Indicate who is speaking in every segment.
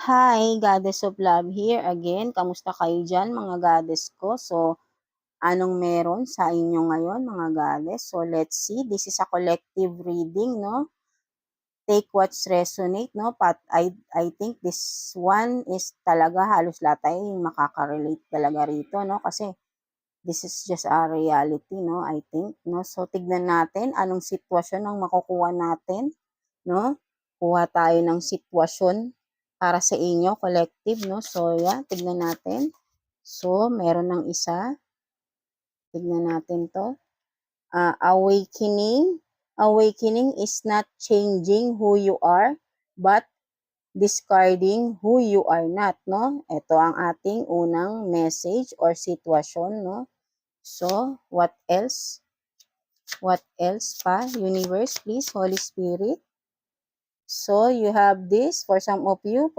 Speaker 1: Hi, Goddess of Love here again. Kamusta kayo dyan, mga goddess ko? So, anong meron sa inyo ngayon, mga goddess? So, let's see. This is a collective reading, no? Take what's resonate, no? But I think this one is talaga halos lahat tayo makaka-relate talaga rito, no? Kasi this is just a reality, no? I think, no? So, tignan natin anong sitwasyon ang makukuha natin, no? Kuha tayo ng sitwasyon para sa inyo, collective, no? So, yeah, tignan natin. So, meron ng isa. Tignan natin to. Awakening. Awakening is not changing who you are, but discarding who you are not, no? Ito ang ating unang message or sitwasyon, no? So, what else? What else pa? Universe, please, Holy Spirit. So, you have this for some of you,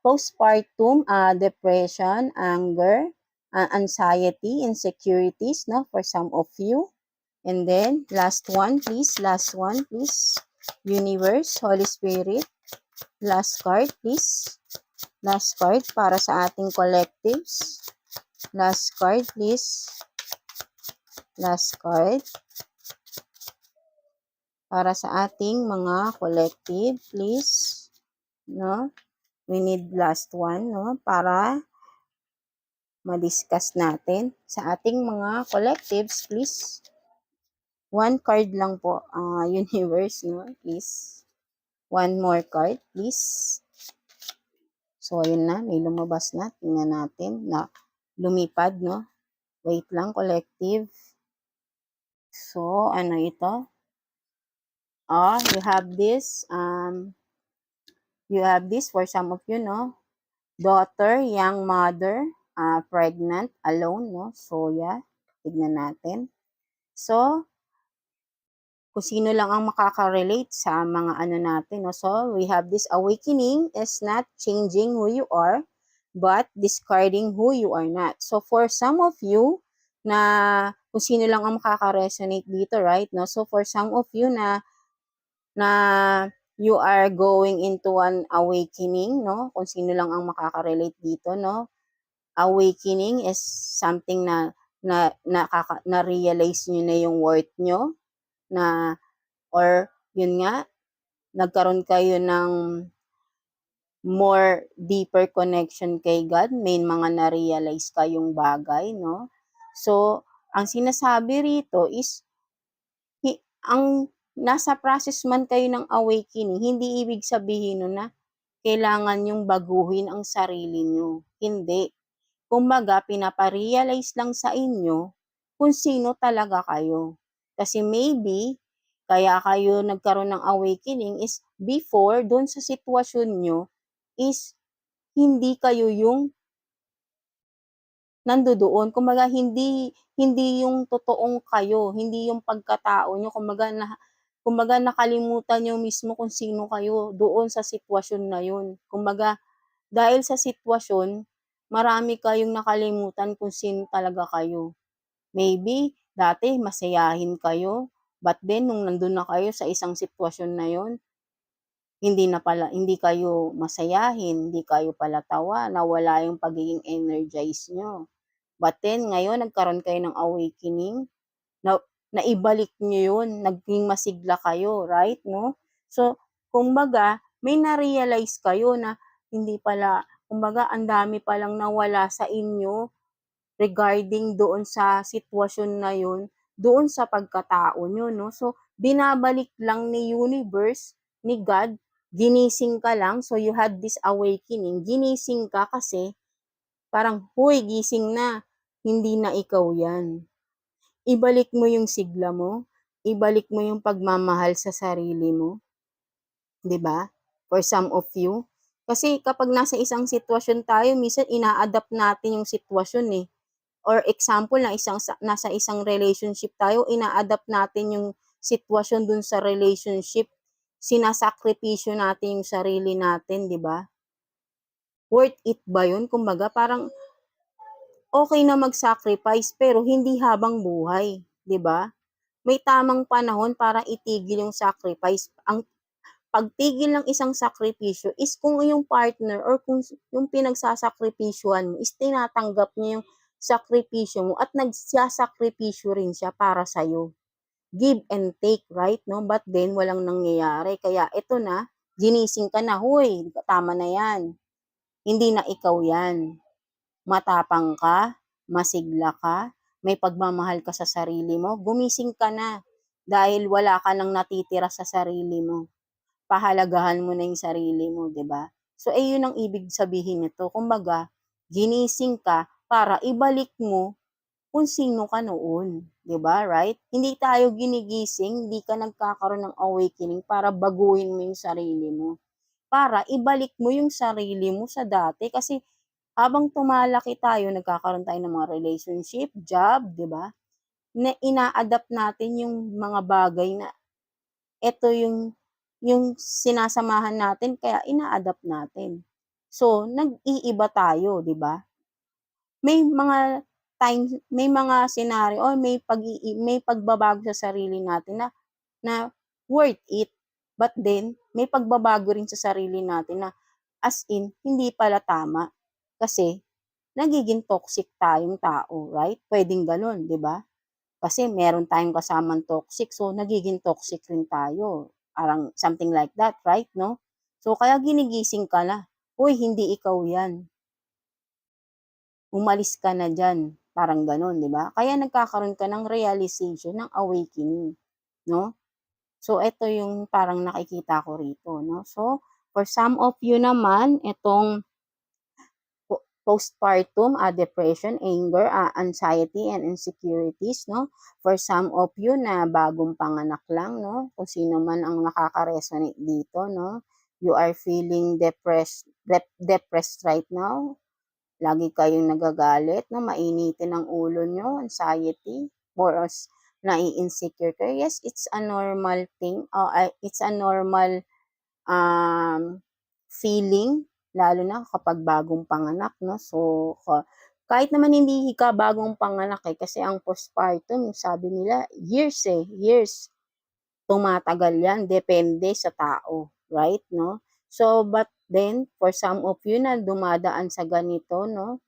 Speaker 1: postpartum depression, anger, anxiety, insecurities, no, for some of you. And then, last one, please. Last one, please. Universe, Holy Spirit. Last card, please. Last card para sa ating collectives. Last card, please. Last card para sa ating mga collective, please. No? We need last one, no? Para ma-discuss natin sa ating mga collectives, please. One card lang po, universe, no? Please. One more card, please. So, ayun na, may lumabas na. Tingnan natin na lumipad, no? Wait lang, collective. So, ano ito? You have this for some of you, no? Daughter, young mother, pregnant, alone, no? So, yeah, tignan natin. So, kung sino lang ang makaka-relate sa mga ano natin, no? So, we have this awakening is not changing who you are, but discarding who you are not. So, for some of you, na kung sino lang ang makaka-resonate dito, right? No? So, for some of you na you are going into an awakening, no? Kung sino lang ang makaka-relate dito, no? Awakening is something na-realize nyo na yung worth nyo, na or yun nga, nagkaroon kayo ng more deeper connection kay God, may mga na-realize kayong bagay, no? So, ang sinasabi rito is, ang nasa process man kayo ng awakening, hindi ibig sabihin no na kailangan yung baguhin ang sarili nyo. Hindi. Kumbaga, pinaparealize lang sa inyo kung sino talaga kayo. Kasi maybe, kaya kayo nagkaroon ng awakening is before, doon sa sitwasyon nyo, is hindi kayo yung nandoon. Kumbaga, hindi yung totoong kayo, hindi yung pagkatao nyo. Kumbaga nakalimutan nyo mismo kung sino kayo doon sa sitwasyon na yun. Kumbaga, dahil sa sitwasyon, marami kayong nakalimutan kung sino talaga kayo. Maybe, dati masayahin kayo, but then, nung nandun na kayo sa isang sitwasyon na yun, hindi kayo masayahin, hindi kayo pala tawa, nawala yung pagiging energized nyo. But then, ngayon, nagkaroon kayo ng awakening, naibalik nyo yun, naging masigla kayo, right? No? So, kumbaga, may na-realize kayo na hindi pala, kumbaga, ang dami palang nawala sa inyo regarding doon sa sitwasyon na yun, doon sa pagkatao nyo, no? So, binabalik lang ni universe, ni God, ginising ka lang, so you had this awakening, ginising ka kasi, parang, huy, gising na, hindi na ikaw yan. Ibalik mo yung sigla mo, ibalik mo yung pagmamahal sa sarili mo, 'di ba? For some of you, kasi kapag nasa isang sitwasyon tayo, minsan ina-adapt natin yung sitwasyon eh. Or example na nasa isang relationship tayo, ina-adapt natin yung sitwasyon dun sa relationship. Sinasakripisyo natin yung sarili natin, 'di ba? Worth it ba 'yun? Kumbaga parang okay na mag-sacrifice pero hindi habang buhay, 'di ba? May tamang panahon para itigil yung sacrifice. pagtigil ng isang sakripisyo is kung yung partner or kung yung pinagsasakripisyuhan mo is tinatanggap niya yung sakripisyo mo at nagsasakripisyo rin siya para sa'yo. Give and take, right? No? But then, walang nangyayari. Kaya ito na, ginising ka na, huy, tama na yan. Hindi na ikaw yan. Matapang ka, masigla ka, may pagmamahal ka sa sarili mo, gumising ka na dahil wala ka nang natitira sa sarili mo. Pahalagahan mo na yung sarili mo, 'di ba? So yun ang ibig sabihin nito. Kumbaga, ginising ka para ibalik mo kung sino ka noon, 'di ba? Right? Hindi tayo ginigising, hindi ka nagkakaroon ng awakening para baguhin mo yung sarili mo. Para ibalik mo yung sarili mo sa dati kasi habang tumalaki tayo, nagkakaroon tayo ng mga relationship, job, 'di ba? Na ina-adapt natin yung mga bagay na eto yung sinasamahan natin kaya ina-adapt natin. So, nag-iiba tayo, 'di ba? May mga times, may mga scenario or may pagbabago sa sarili natin na worth it. But then, may pagbabago rin sa sarili natin na as in, hindi pala tama. Kasi, nagiging toxic tayong tao, right? Pwedeng ganun, di ba? Kasi meron tayong kasamang toxic, so nagiging toxic rin tayo. Parang something like that, right? No? So, kaya ginigising ka na. Uy, hindi ikaw yan. Umalis ka na dyan. Parang ganun, di ba? Kaya nagkakaroon ka ng realization, ng awakening. No? So, ito yung parang nakikita ko rito. No? So, for some of you naman, itong postpartum, depression, anger, anxiety, and insecurities, no? For some of you na bagong panganak lang, no? Kung sino man ang nakaka-resonate dito, no? You are feeling depressed right now. Lagi kayong nagagalit, no? Mainitin ang ulo nyo, anxiety, more or nai-insecure kayo. Yes, it's a normal thing. It's a normal feeling, lalo na kapag bagong panganak, no? So, kahit naman hindi ka bagong panganak kasi ang postpartum, sabi nila, years, tumatagal yan, depende sa tao, right, no? So, but then, for some of you na dumadaan sa ganito, no,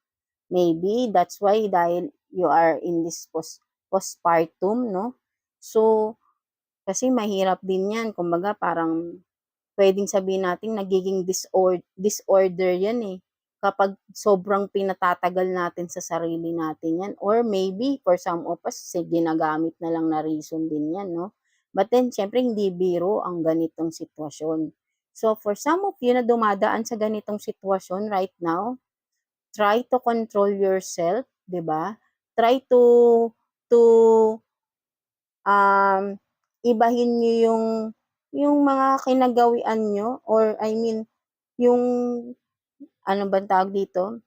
Speaker 1: maybe that's why dahil you are in this postpartum, no? So, kasi mahirap din yan, kumbaga parang pwedeng sabihin natin nagiging disorder yan eh. Kapag sobrang pinatatagal natin sa sarili natin yan. Or maybe, for some of us, ginagamit na lang na reason din yan, no? But then, syempre, hindi biro ang ganitong sitwasyon. So, for some of you na dumadaan sa ganitong sitwasyon right now, try to control yourself, di ba? Try to ibahin nyo yung mga kinagawian nyo or I mean, yung ano bang tawag dito?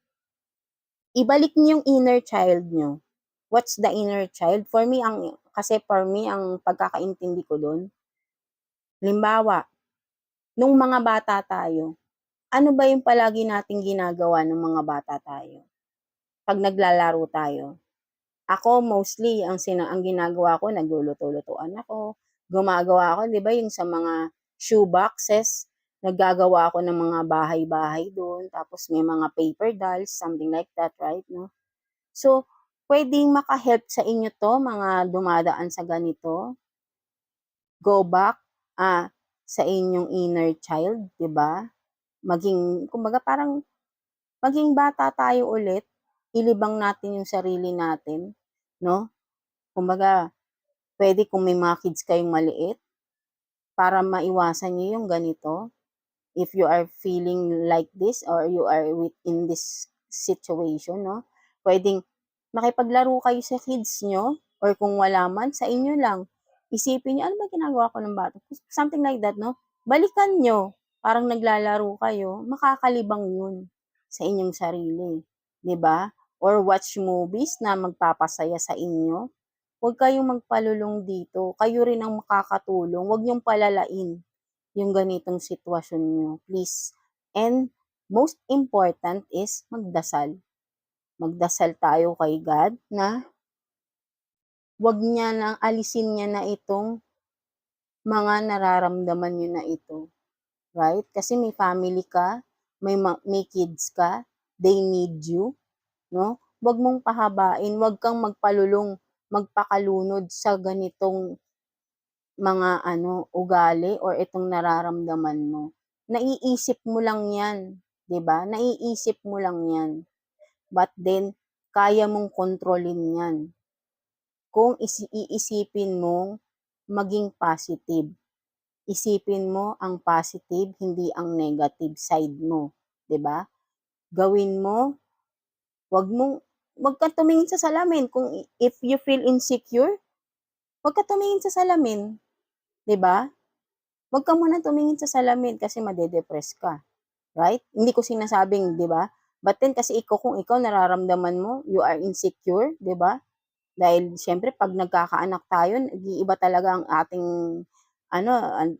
Speaker 1: Ibalik niyo yung inner child nyo. What's the inner child? Kasi for me, ang pagkakaintindi ko doon, limbawa, nung mga bata tayo, ano ba yung palagi nating ginagawa nung mga bata tayo? Pag naglalaro tayo, ako mostly ang ginagawa ko nagluluto-lutuan ako, gumagawa ako 'di ba yung sa mga shoe boxes, naggagawa ako ng mga bahay-bahay doon, tapos may mga paper dolls, something like that, right, no? So, puwedeng maka-help sa inyo 'to mga dumadaan sa ganito, go back, sa inyong inner child, 'di ba? Kumbaga parang maging bata tayo ulit, ilibang natin yung sarili natin, 'no? Kumbaga, pwede kung may mga kids kayong maliit, para maiwasan niyo yung ganito, if you are feeling like this or you are in this situation, no? Pwedeng makipaglaro kayo sa kids nyo or kung wala man, sa inyo lang. Isipin nyo, ano ba ginagawa ko ng bata? Something like that, no? Balikan nyo. Parang naglalaro kayo, makakalibang yun sa inyong sarili. 'Di ba? Or watch movies na magpapasaya sa inyo. Huwag kayong magpalulong dito. Kayo rin ang makakatulong. Huwag niyong palalain yung ganitong sitwasyon niyo, please. And most important is magdasal. Magdasal tayo kay God na huwag niya nang alisin niya na itong mga nararamdaman niyo na ito. right? Kasi may family ka, may kids ka, they need you, no? Huwag mong pahabain, huwag kang magpakalunod sa ganitong mga ugali or itong nararamdaman mo. Naiisip mo lang 'yan, 'di ba? Naiisip mo lang 'yan. But then kaya mong kontrolin 'yan kung iisipin mong maging positive. Isipin mo ang positive, hindi ang negative side mo, 'di ba? Gawin mo, 'wag mong 'wag kang tumingin sa salamin kung if you feel insecure, 'wag ka tumingin sa salamin, 'di ba? 'Wag ka munang tumingin sa salamin kasi made-depress ka, right? Hindi ko sinasabing, 'di ba? But then kasi kung ikaw nararamdaman mo, you are insecure, 'di ba? Dahil siyempre 'pag nagkakaanak tayo, nag-iiba talaga ang ating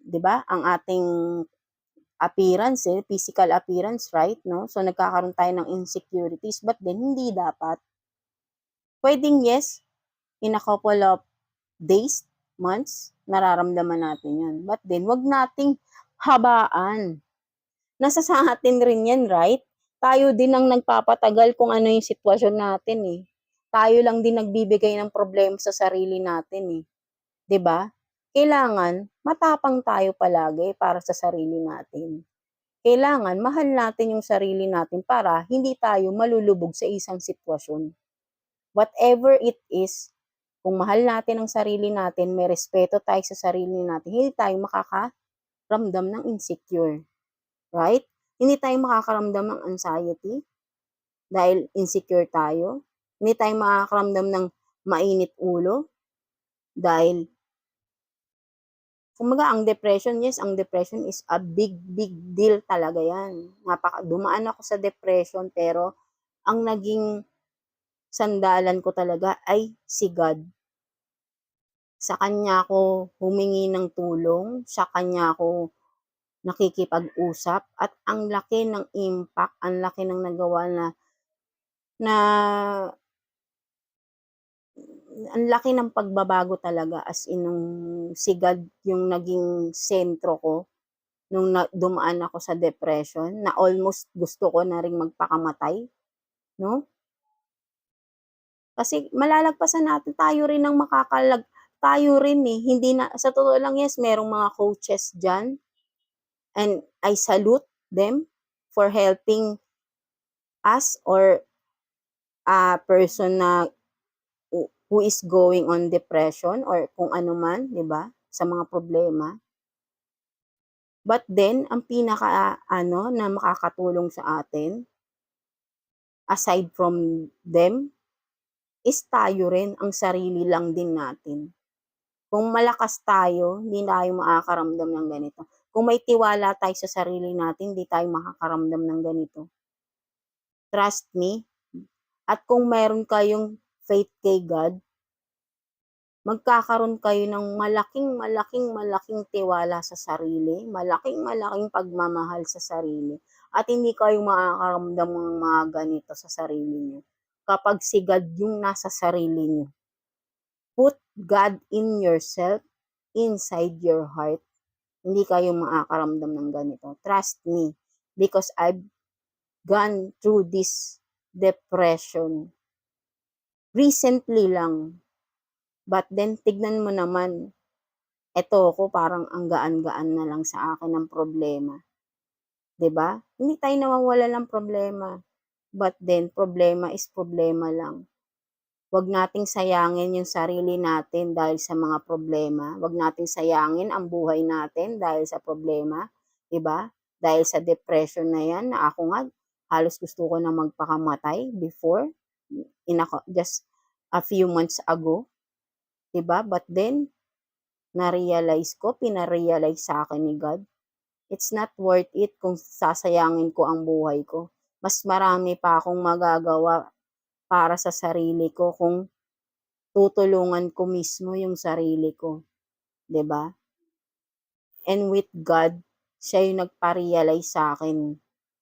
Speaker 1: 'di ba? Ang ating appearance, physical appearance, right? No? So nagkakaroon tayo ng insecurities, but then hindi dapat. Pwedeng yes, in a couple of days, months, nararamdaman natin 'yan. But then, wag nating habaan. Nasa sa atin rin 'yan, right? Tayo din ang nagpapatagal kung ano yung sitwasyon natin, eh. Tayo lang din nagbibigay ng problema sa sarili natin, eh, 'di ba? Kailangan matapang tayo palagi para sa sarili natin. Kailangan mahal natin yung sarili natin para hindi tayo malulubog sa isang sitwasyon. Whatever it is, kung mahal natin ang sarili natin, may respeto tayo sa sarili natin, hindi tayo makakaramdam ng insecure, right? Hindi tayo makakaramdam ng anxiety dahil insecure tayo. Hindi tayo makakaramdam ng mainit ulo dahil kumbaga ang depression, yes, ang depression is a big, big deal talaga yan. Dumaan ako sa depression pero ang naging sandalan ko talaga ay si God. Sa kanya ako humingi ng tulong, sa kanya ako nakikipag-usap at ang laki ng impact, ang laki ng nagawa na na ang laki ng pagbabago talaga as in nung si God yung naging sentro ko nung dumaan ako sa depression na almost gusto ko na ring magpakamatay, 'no? Kasi malalagpasan natin, tayo rin, eh, hindi na sa totoo lang, yes, merong mga coaches diyan and I salute them for helping us or a person na who is going on depression or kung ano man, 'di ba, sa mga problema. But then, ang pinaka-ano na makakatulong sa atin, aside from them, is tayo rin, ang sarili lang din natin. Kung malakas tayo, hindi tayo makakaramdam ng ganito. Kung may tiwala tayo sa sarili natin, hindi tayo makakaramdam ng ganito. Trust me. At kung meron kayong faith kay God, magkakaroon kayo ng malaking, malaking, malaking tiwala sa sarili, malaking, malaking pagmamahal sa sarili, at hindi kayo makakaramdam ng mga ganito sa sarili niyo. Kapag si God yung nasa sarili niyo, put God in yourself, inside your heart, hindi kayo makakaramdam ng ganito. Trust me, because I've gone through this depression recently lang. But then, tignan mo naman, eto ako parang ang gaan-gaan na lang sa akin ng problema, 'di ba? Hindi tayo nawawalan ng problema, but then problema is problema lang. Huwag nating sayangin yung sarili natin dahil sa mga problema, huwag nating sayangin ang buhay natin dahil sa problema, 'di ba? Dahil sa depression na 'yan na ako nga halos gusto ko na magpakamatay before, just a few months ago, 'di ba? But then na-realize ko, pina-realize sa akin ni God, it's not worth it kung sasayangin ko ang buhay ko. Mas marami pa akong magagawa para sa sarili ko kung tutulungan ko mismo yung sarili ko, 'di ba? And with God, siya yung nagpa-realize sa akin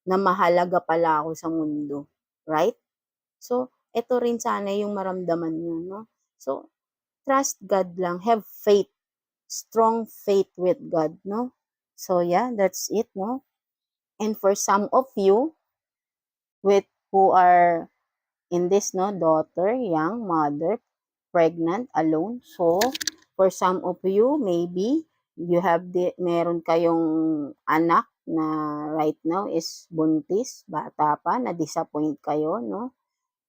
Speaker 1: na mahalaga pala ako sa mundo, right? So, ito rin sana yung maramdaman niyo, no? So, trust God lang, have faith, strong faith with God, no? So yeah, that's it, no? And for some of you with who are in this, no, daughter, young mother, pregnant, alone. So for some of you, maybe you have meron kayong anak na right now is buntis, bata pa, na-disappoint kayo, no?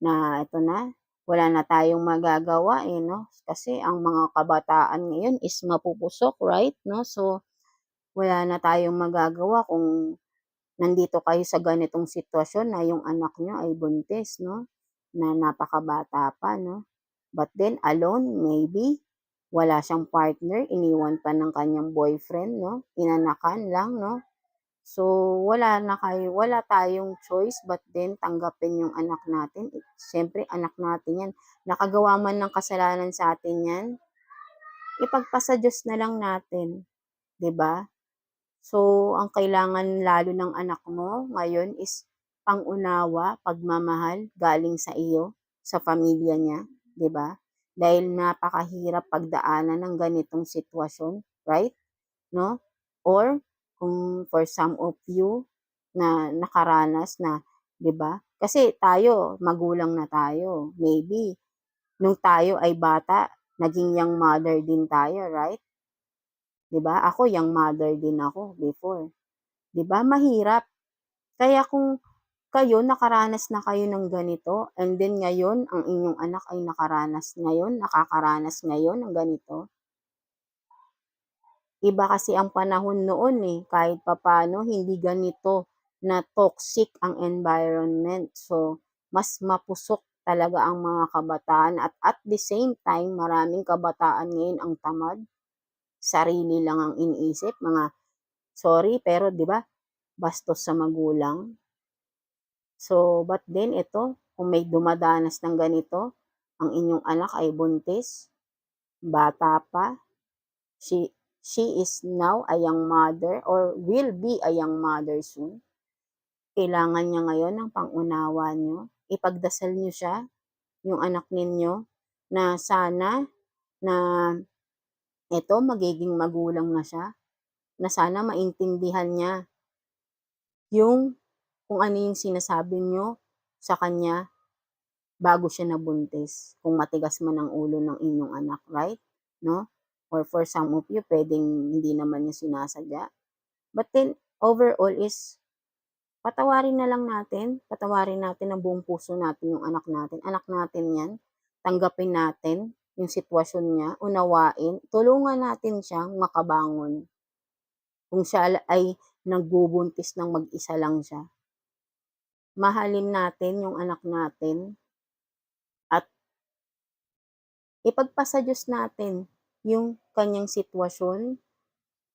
Speaker 1: Na ito na, wala na tayong magagawa, eh, no? Kasi ang mga kabataan ngayon is mapupusok, right? No? So, wala na tayong magagawa kung nandito kayo sa ganitong sitwasyon na yung anak nyo ay buntis, no? Na napakabata pa, no? But then, alone, maybe, wala siyang partner, iniwan pa ng kanyang boyfriend, no? Inanakan lang, no? So, wala tayong choice but then tanggapin yung anak natin. Siyempre, anak natin yan. Nakagawa man ng kasalanan sa atin yan, ipagpasa Diyos na lang natin. 'Di ba? So, ang kailangan lalo ng anak mo ngayon is pangunawa, pagmamahal galing sa iyo, sa pamilya niya, 'di ba? Dahil napakahirap pagdaanan ng ganitong sitwasyon, right? No? Or kung for some of you na nakaranas na, 'di ba? Kasi tayo, magulang na tayo. Maybe nung tayo ay bata, naging young mother din tayo, right? 'Di ba? Ako young mother din ako before. 'Di ba? Mahirap. Kaya kung kayo nakaranas na kayo ng ganito and then ngayon ang inyong anak ay nakakaranas ngayon ng ganito. Iba kasi ang panahon noon eh, kahit papaano hindi ganito na toxic ang environment. So, mas mapusok talaga ang mga kabataan at the same time, maraming kabataan ngayon ang tamad. Sarili lang ang iniisip, mga sorry pero 'di ba, bastos sa magulang. So, but then ito, kung may dumadanas ng ganito, ang inyong anak ay buntis, bata pa, she is now a young mother or will be a young mother soon. Kailangan niya ngayon ng pangunawa niyo. Ipagdasal niyo siya, yung anak ninyo, na sana na ito magiging magulang na siya, na sana maintindihan niya yung kung ano yung sinasabi niyo sa kanya bago siya nabuntis. Kung matigas man ang ulo ng inyong anak, right? No? Or for some of you, pwedeng hindi naman niya sinasadya. But then, overall is, patawarin natin ng buong puso natin yung anak natin. Anak natin yan. Tanggapin natin yung sitwasyon niya, unawain, tulungan natin siyang makabangon. Kung siya ay nagbubuntis ng mag-isa lang siya, mahalin natin yung anak natin at ipagpasa Diyos natin yung kanyang sitwasyon,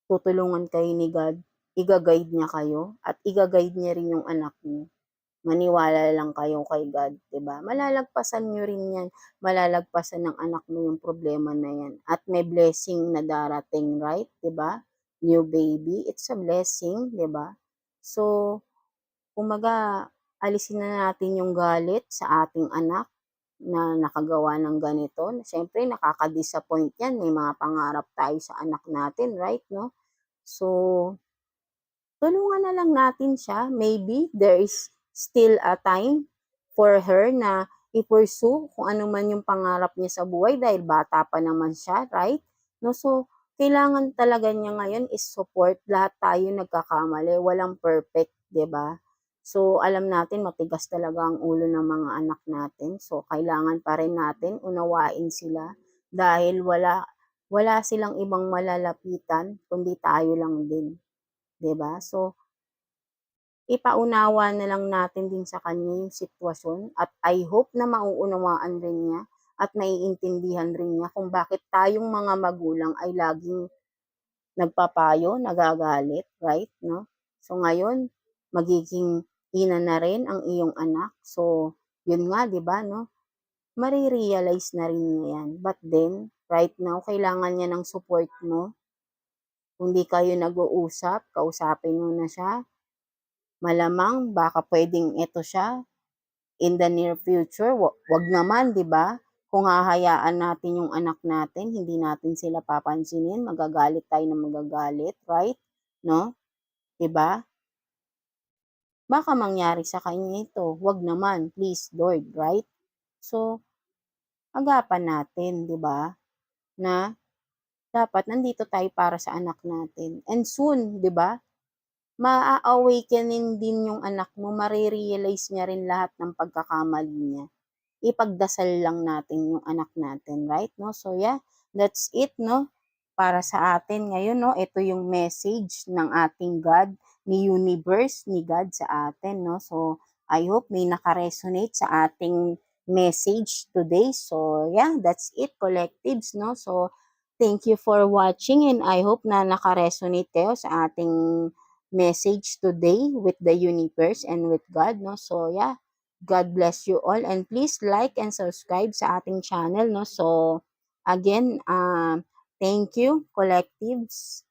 Speaker 1: tutulungan kayo ni God, iga-guide niya kayo at iga-guide niya rin yung anak niyo. Maniwala lang kayo kay God, 'di ba? Malalagpasan niyo rin 'yan. Malalagpasan ng anak mo yung problema na 'yan at may blessing na darating, right? 'Di ba? New baby, it's a blessing, 'di ba? So, kumbaga, alisin na natin yung galit sa ating anak na nakagawa ng ganito. Siyempre, nakaka-disappoint yan. May mga pangarap tayo sa anak natin, right? No? So, tulungan na lang natin siya. Maybe there is still a time for her na i-pursue kung ano man yung pangarap niya sa buhay dahil bata pa naman siya, right? No, so kailangan talaga niya ngayon is support. Lahat tayo nagkakamali, walang perfect, 'di ba? So alam natin matigas talaga ang ulo ng mga anak natin. So kailangan pa rin natin unawain sila dahil wala silang ibang malalapitan kundi tayo lang din. 'Di ba? So, ipaunawa na lang natin din sa kanya yung sitwasyon at I hope na mauunawaan rin niya at naiintindihan rin niya kung bakit tayong mga magulang ay laging nagpapayo, nagagalit, right? No? So, ngayon, magiging ina na rin ang iyong anak. So, yun nga, di ba, no? Marirealize na rin niya yan. But then, right now, kailangan niya ng support mo. Kung di kayo nag-uusap, kausapin mo na siya. Malamang baka pwedeng ito siya in the near future. Wag naman, 'di ba? Kung hahayaan natin yung anak natin, hindi natin sila papansinin, magagalit tayo ng magagalit, right? 'no, 'di ba? Baka mangyari sa kanya ito, 'wag naman, please Lord, right? So, agapan natin, 'di ba, na dapat nandito tayo para sa anak natin and soon, 'di ba, maa-awakenin din yung anak mo, mare-realize niya rin lahat ng pagkakamali niya. Ipagdasal lang natin yung anak natin, right, 'no? So, yeah, that's it, 'no, para sa atin ngayon, 'no. Ito yung message ng ating God, ni universe, ni God sa atin, 'no. So, I hope may naka-resonate sa ating message today. So, yeah, that's it collectives, 'no. So, thank you for watching and I hope na naka-resonate kayo sa ating message today with the universe and with God, 'no. So, yeah, God bless you all and please like and subscribe sa ating channel, 'no. So, again, thank you collectives.